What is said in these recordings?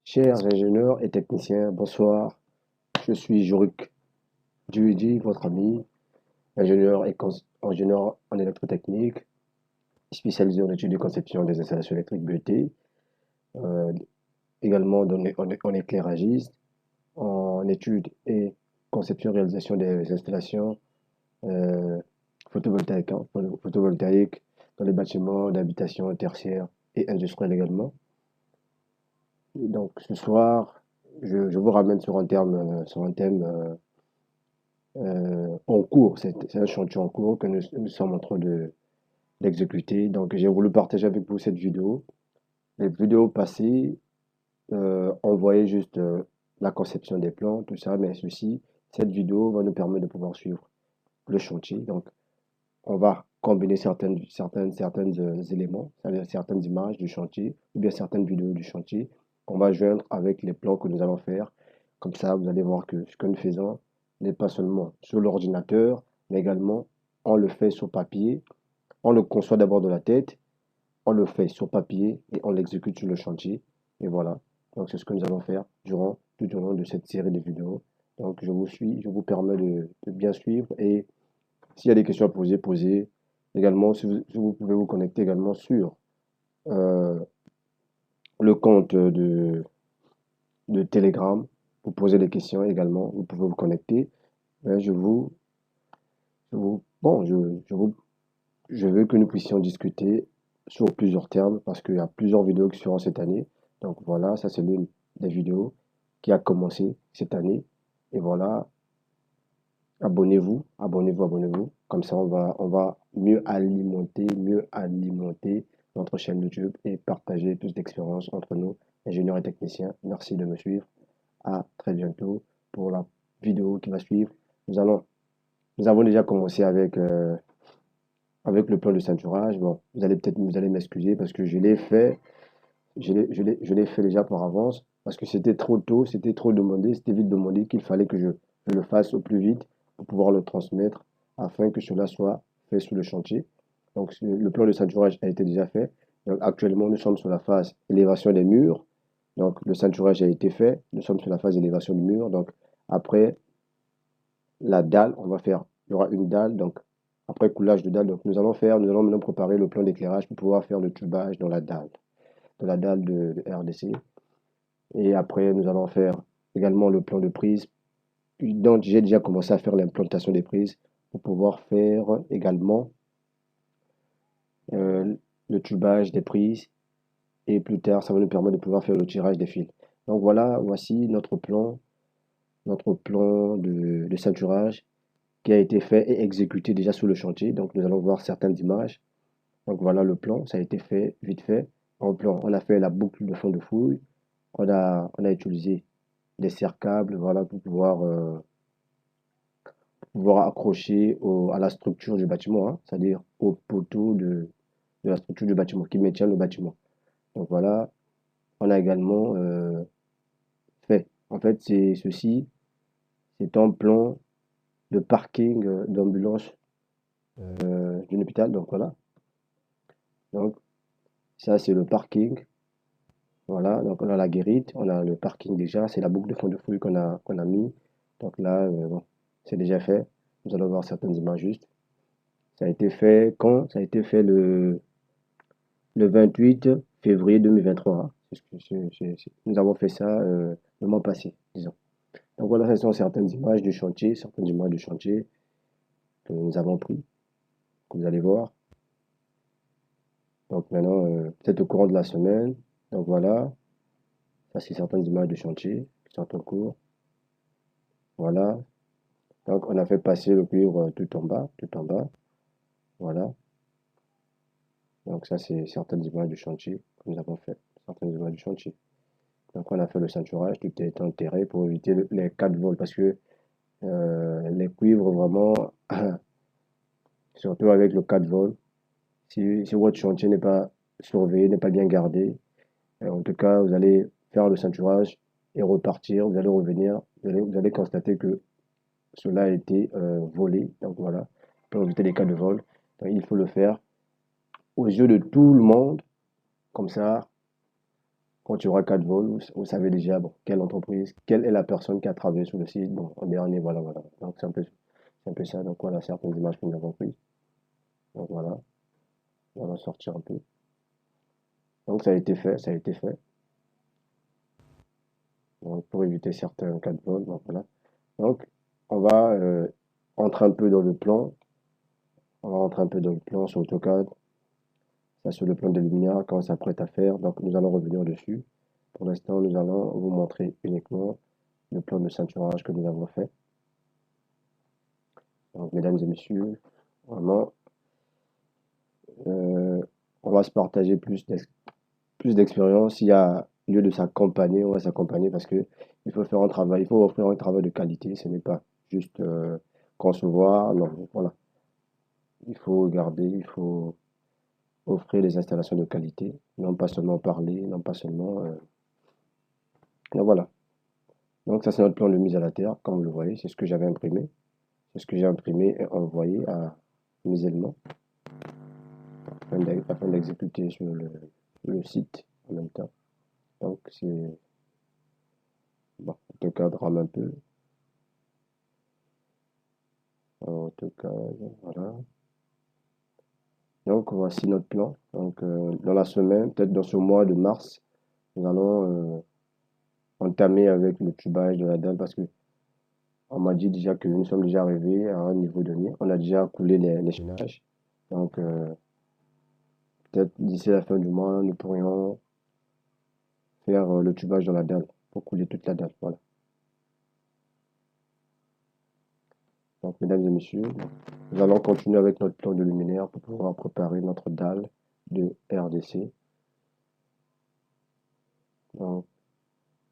Chers ingénieurs et techniciens, bonsoir. Je suis Jorik Duidi, votre ami, ingénieur en électrotechnique, spécialisé en études de conception des installations électriques BET, euh, également en éclairagiste, en études et conception et réalisation des installations euh, photovoltaïques, photovoltaïques dans les bâtiments d'habitation tertiaire et industriels également. Et donc ce soir, je vous ramène sur un thème en cours. C'est un chantier en cours que nous sommes en train d'exécuter. Donc, j'ai voulu partager avec vous cette vidéo. Les vidéos passées, on voyait juste la conception des plans, tout ça, mais cette vidéo va nous permettre de pouvoir suivre le chantier. Donc, on va combiner certains éléments, c'est-à-dire certaines images du chantier, ou bien certaines vidéos du chantier, qu'on va joindre avec les plans que nous allons faire. Comme ça, vous allez voir que ce que nous faisons n'est pas seulement sur l'ordinateur, mais également on le fait sur papier. On le conçoit d'abord de la tête, on le fait sur papier et on l'exécute sur le chantier. Et voilà. Donc, c'est ce que nous allons faire tout au long de cette série de vidéos. Donc, je vous permets de bien suivre et s'il y a des questions à poser, posez. Également, si vous pouvez vous connecter également sur euh, le compte de Telegram pour poser des questions également. Vous pouvez vous connecter. Mais bon, je veux que nous puissions discuter sur plusieurs termes parce qu'il y a plusieurs vidéos qui seront cette année. Donc voilà, ça c'est l'une des vidéos qui a commencé cette année. Et voilà, abonnez-vous, abonnez-vous, abonnez-vous. Comme ça, on va mieux alimenter notre chaîne YouTube et partager plus d'expériences entre nous, ingénieurs et techniciens. Merci de me suivre. À très bientôt pour la vidéo qui va suivre. Nous allons, nous avons déjà commencé avec le plan de ceinturage. Bon, vous allez m'excuser parce que je l'ai fait, je l'ai fait déjà par avance parce que c'était trop tôt, c'était trop demandé, c'était vite demandé qu'il fallait que je le fasse au plus vite pour pouvoir le transmettre afin que cela soit fait sur le chantier. Donc, le plan de ceinturage a été déjà fait. Donc, actuellement, nous sommes sur la phase élévation des murs. Donc, le ceinturage a été fait. Nous sommes sur la phase élévation du mur. Donc, après, la dalle, il y aura une dalle, donc après coulage de dalle, donc nous allons maintenant préparer le plan d'éclairage pour pouvoir faire le tubage dans la dalle de RDC. Et après, nous allons faire également le plan de prise. Donc, j'ai déjà commencé à faire l'implantation des prises pour pouvoir faire également euh, le tubage des prises. Et plus tard, ça va nous permettre de pouvoir faire le tirage des fils. Donc voilà, voici notre plan de ceinturage qui a été fait et exécuté déjà sur le chantier. Donc, nous allons voir certaines images. Donc, voilà le plan. Ça a été fait, vite fait. En plan, on a fait la boucle de fond de fouille. On a utilisé des serre-câbles, voilà, pouvoir accrocher à la structure du bâtiment, hein, c'est-à-dire au poteau de la structure du bâtiment qui maintient le bâtiment. Donc, voilà. On a également fait. En fait, c'est un plan de parking d'ambulance d'un hôpital. Donc, voilà. Donc, ça, c'est le parking. Voilà, donc on a la guérite, on a le parking déjà, c'est la boucle de fond de fouille qu'on a mis. Donc là, bon, c'est déjà fait. Nous allons voir certaines images juste. Ça a été fait quand? Ça a été fait le 28 février 2023, hein. Nous avons fait ça le mois passé, disons. Donc voilà, ce sont certaines images du chantier que nous avons pris, que vous allez voir. Donc maintenant, peut-être au courant de la semaine. Donc voilà, ça c'est certaines images du chantier qui sont en cours. Voilà. Donc, on a fait passer le cuivre tout en bas. Voilà. Donc, ça, c'est certaines images du chantier que nous avons fait. Certaines images du chantier. Donc, on a fait le ceinturage, tout est enterré pour éviter les 4 vols parce que les cuivres, vraiment, surtout avec le 4 vols, si votre chantier n'est pas surveillé, n'est pas bien gardé, en tout cas, vous allez faire le ceinturage et repartir, vous allez revenir, vous allez constater que cela a été volé. Donc, voilà, pour éviter les cas de vol. Donc, il faut le faire aux yeux de tout le monde, comme ça, Quand tu auras 4 vols, vous savez déjà bon, quelle entreprise, quelle est la personne qui a travaillé sur le site. Bon, en dernier, voilà, voilà. Donc c'est un peu ça. Donc voilà certaines images que nous avons prises. Donc voilà, on va sortir un peu. Donc ça a été fait, ça a été fait. Donc, pour éviter certains cas de vol. Donc voilà. Donc on va entrer un peu dans le plan. On va rentrer un peu dans le plan sur AutoCAD. Ça, sur le plan des lumières, quand on s'apprête à faire. Donc, nous allons revenir dessus. Pour l'instant, nous allons vous montrer uniquement le plan de ceinturage que nous avons fait. Donc, mesdames et messieurs, vraiment, euh, on va se partager plus d'expérience. S'il y a lieu de s'accompagner, on va s'accompagner parce que il faut faire un travail, il faut offrir un travail de qualité. Ce n'est pas juste concevoir. Non, voilà. Il faut garder, il faut offrir des installations de qualité, non pas seulement parler, non pas seulement. Et voilà. Donc ça, c'est notre plan de mise à la terre, comme vous le voyez. C'est ce que j'avais imprimé. C'est ce que j'ai imprimé et envoyé à mes éléments afin d'exécuter sur le site en même temps. Donc c'est bon, AutoCAD rame un peu. AutoCAD, voilà. Donc voici notre plan. Donc dans la semaine, peut-être dans ce mois de mars, nous allons entamer avec le tubage de la dalle parce que on m'a dit déjà que nous sommes déjà arrivés à un niveau donné. On a déjà coulé les chaînages. Donc peut-être d'ici la fin du mois, nous pourrions faire le tubage dans la dalle pour couler toute la dalle. Voilà. Donc mesdames et messieurs, nous allons continuer avec notre plan de luminaire pour pouvoir préparer notre dalle de RDC. Donc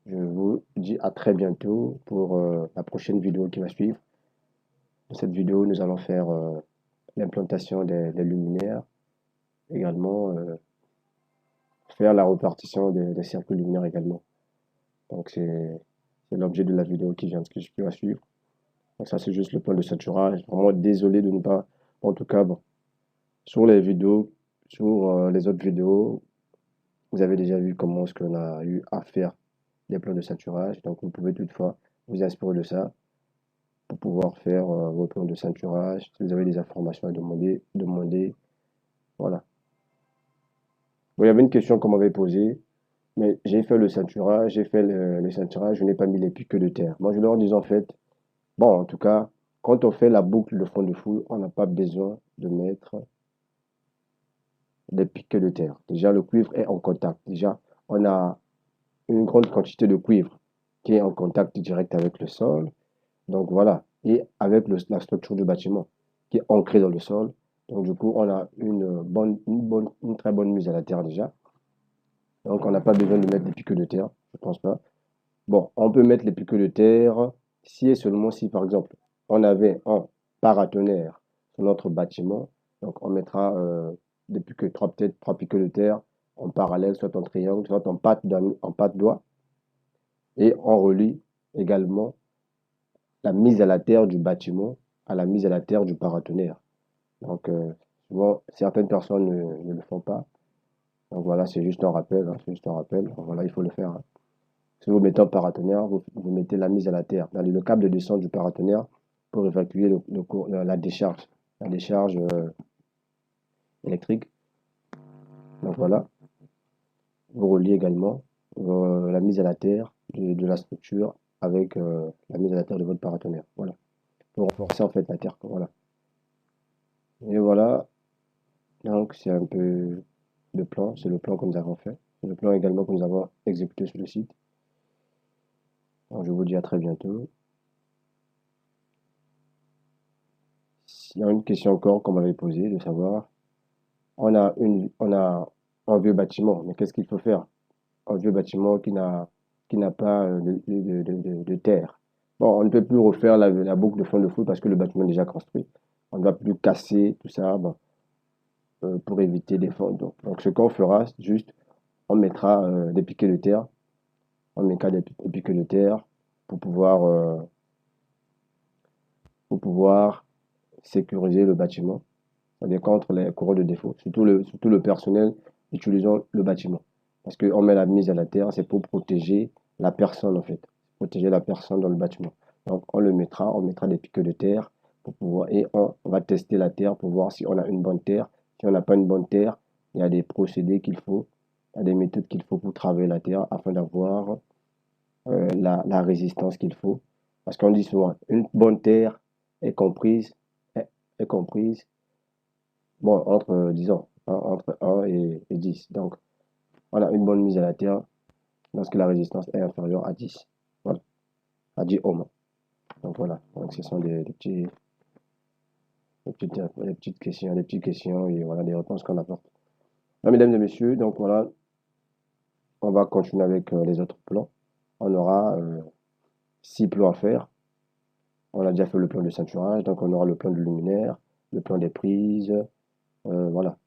je vous dis à très bientôt pour la prochaine vidéo qui va suivre. Dans cette vidéo, nous allons faire l'implantation des luminaires, également faire la répartition des circuits luminaires également. Donc c'est l'objet de la vidéo qui va suivre. Donc ça c'est juste le plan de saturage. Vraiment désolé de ne pas, en tout cas bon, sur les vidéos, sur les autres vidéos, vous avez déjà vu comment est-ce qu'on a eu à faire des plans de saturage. Donc vous pouvez toutefois vous inspirer de ça pour pouvoir faire vos plans de saturage. Si vous avez des informations à demander, demandez. Voilà. Bon, il y avait une question qu'on m'avait posée. Mais j'ai fait le ceinturage, j'ai fait le ceinturage, je n'ai pas mis les pics de terre. Moi, je leur dis en fait, bon, en tout cas, quand on fait la boucle de fond de foule, on n'a pas besoin de mettre des pics de terre. Déjà, le cuivre est en contact. Déjà, on a une grande quantité de cuivre qui est en contact direct avec le sol. Donc voilà. Et avec la structure du bâtiment qui est ancrée dans le sol. Donc du coup, on a une très bonne mise à la terre déjà. Donc on n'a pas besoin de mettre des pics de terre, je pense pas. Bon, on peut mettre les piquets de terre si et seulement si, par exemple, on avait un paratonnerre sur notre bâtiment. Donc, on mettra des piquets, peut-être trois piquets de terre en parallèle, soit en triangle, soit en patte doigt. Et on relie également la mise à la terre du bâtiment à la mise à la terre du paratonnerre. Donc, souvent, certaines personnes ne le font pas. Donc, voilà, c'est juste un rappel. Hein, c'est juste un rappel. Voilà, il faut le faire. Hein. Si vous mettez un paratonnerre, vous mettez la mise à la terre dans le câble de descente du paratonnerre pour évacuer la décharge électrique. Donc voilà, vous reliez également la mise à la terre de la structure avec la mise à la terre de votre paratonnerre. Voilà, pour renforcer en fait la terre. Voilà. Et voilà, donc c'est un peu le plan, c'est le plan que nous avons fait. C'est le plan également que nous avons exécuté sur le site. Donc je vous dis à très bientôt. Il y a une question encore qu'on m'avait posée de savoir, on a un vieux bâtiment, mais qu'est-ce qu'il faut faire? Un vieux bâtiment qui n'a pas de terre. Bon, on ne peut plus refaire la boucle de fond de foule parce que le bâtiment est déjà construit. On ne va plus casser tout ça, bon, pour éviter des fonds. Donc, ce qu'on fera, c'est juste, on mettra des piquets de terre, on mettra des piquets de terre pour pour pouvoir sécuriser le bâtiment. C'est-à-dire contre les coureurs de défaut, surtout le personnel utilisant le bâtiment. Parce qu'on met la mise à la terre, c'est pour protéger la personne en fait. Protéger la personne dans le bâtiment. Donc on mettra des pics de terre pour pouvoir, et on va tester la terre pour voir si on a une bonne terre. Si on n'a pas une bonne terre, il y a des procédés qu'il faut, il y a des méthodes qu'il faut pour travailler la terre afin d'avoir la résistance qu'il faut. Parce qu'on dit souvent, une bonne terre est comprise, est comprise, bon, entre, disons, entre 1 et 10. Donc, voilà, une bonne mise à la terre lorsque la résistance est inférieure à 10. Voilà, à 10 ohms. Donc voilà, donc ce sont des petites questions et voilà des réponses qu'on apporte. Alors, mesdames et messieurs, donc voilà, on va continuer avec les autres plans. On aura 6 plans à faire. On a déjà fait le plan de ceinturage, donc on aura le plan de luminaire, le plan des prises, voilà,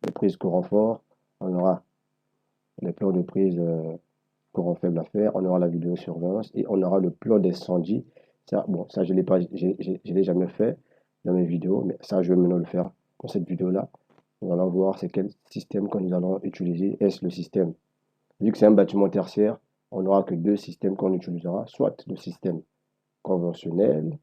les prises courant fort. On aura les plans de prise courant faible à faire. On aura la vidéosurveillance et on aura le plan d'incendie. Ça, bon, ça je l'ai pas, je l'ai jamais fait dans mes vidéos, mais ça je vais maintenant le faire pour cette vidéo-là. On va voir c'est quel système que nous allons utiliser. Est-ce le système, vu que c'est un bâtiment tertiaire, on n'aura que deux systèmes qu'on utilisera, soit le système conventionnel,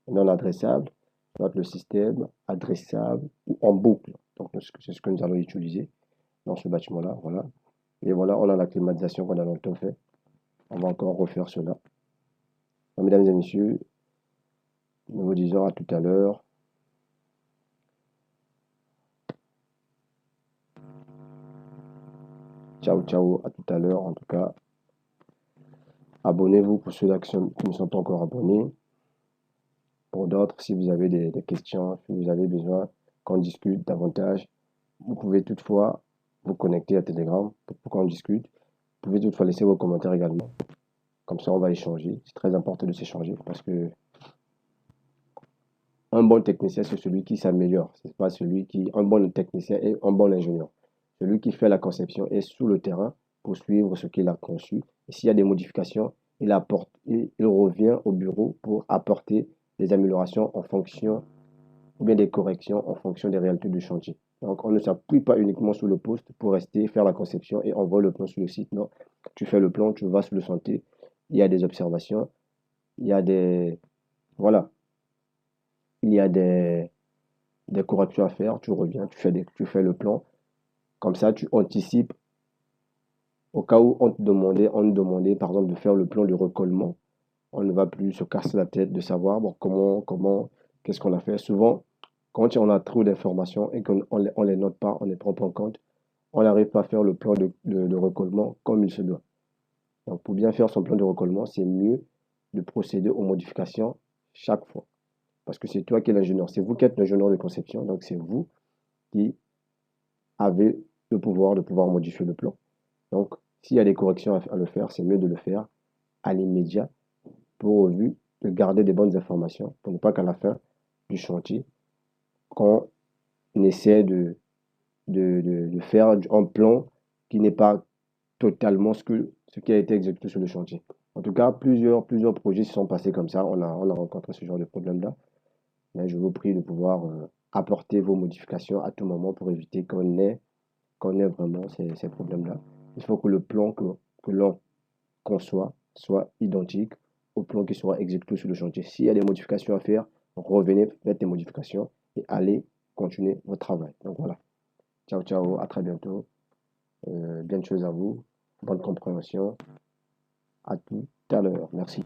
non adressable, soit le système adressable ou en boucle. Donc c'est ce que nous allons utiliser dans ce bâtiment-là. Voilà. Et voilà, on a la climatisation qu'on a longtemps fait. On va encore refaire cela. Mesdames et messieurs, nous vous disons à tout à l'heure. Ciao, ciao, à tout à l'heure. En tout cas, abonnez-vous pour ceux qui ne sont pas encore abonnés. Pour d'autres, si vous avez des questions, si vous avez besoin qu'on discute davantage, vous pouvez toutefois vous connecter à Telegram pour qu'on discute. Vous pouvez toutefois laisser vos commentaires également. Comme ça, on va échanger. C'est très important de s'échanger parce que un bon technicien, c'est celui qui s'améliore. C'est pas celui qui, un bon technicien et un bon ingénieur. Celui qui fait la conception est sous le terrain pour suivre ce qu'il a conçu. Et s'il y a des modifications, il revient au bureau pour apporter des améliorations en fonction, ou bien des corrections en fonction des réalités du chantier. Donc, on ne s'appuie pas uniquement sur le poste pour rester, faire la conception et envoyer le plan sur le site. Non, tu fais le plan, tu vas sur le chantier, il y a des observations, il y a des, voilà, il y a des corrections à faire, tu reviens, tu fais le plan. Comme ça, tu anticipes au cas où on te demandait par exemple de faire le plan de recollement. On ne va plus se casser la tête de savoir bon, qu'est-ce qu'on a fait. Souvent, quand on a trop d'informations et qu'on on les note pas, on ne les prend pas en compte, on n'arrive pas à faire le plan de recollement comme il se doit. Donc, pour bien faire son plan de recollement, c'est mieux de procéder aux modifications chaque fois. Parce que c'est toi qui es l'ingénieur. C'est vous qui êtes l'ingénieur de conception. Donc, c'est vous qui avez le pouvoir de pouvoir modifier le plan. Donc, s'il y a des corrections à le faire, c'est mieux de le faire à l'immédiat pour de garder des bonnes informations, pour ne pas qu'à la fin du chantier, qu'on essaie de faire un plan qui n'est pas totalement ce qui a été exécuté sur le chantier. En tout cas, plusieurs projets se sont passés comme ça. On a rencontré ce genre de problème-là. Mais je vous prie de pouvoir apporter vos modifications à tout moment pour éviter qu'on ait vraiment ces problèmes-là. Il faut que le plan que l'on conçoit soit identique au plan qui sera exécuté sur le chantier. S'il y a des modifications à faire, revenez, faites des modifications et allez continuer votre travail. Donc voilà. Ciao, ciao, à très bientôt. Bien de choses à vous. Bonne compréhension. À tout à l'heure. Merci.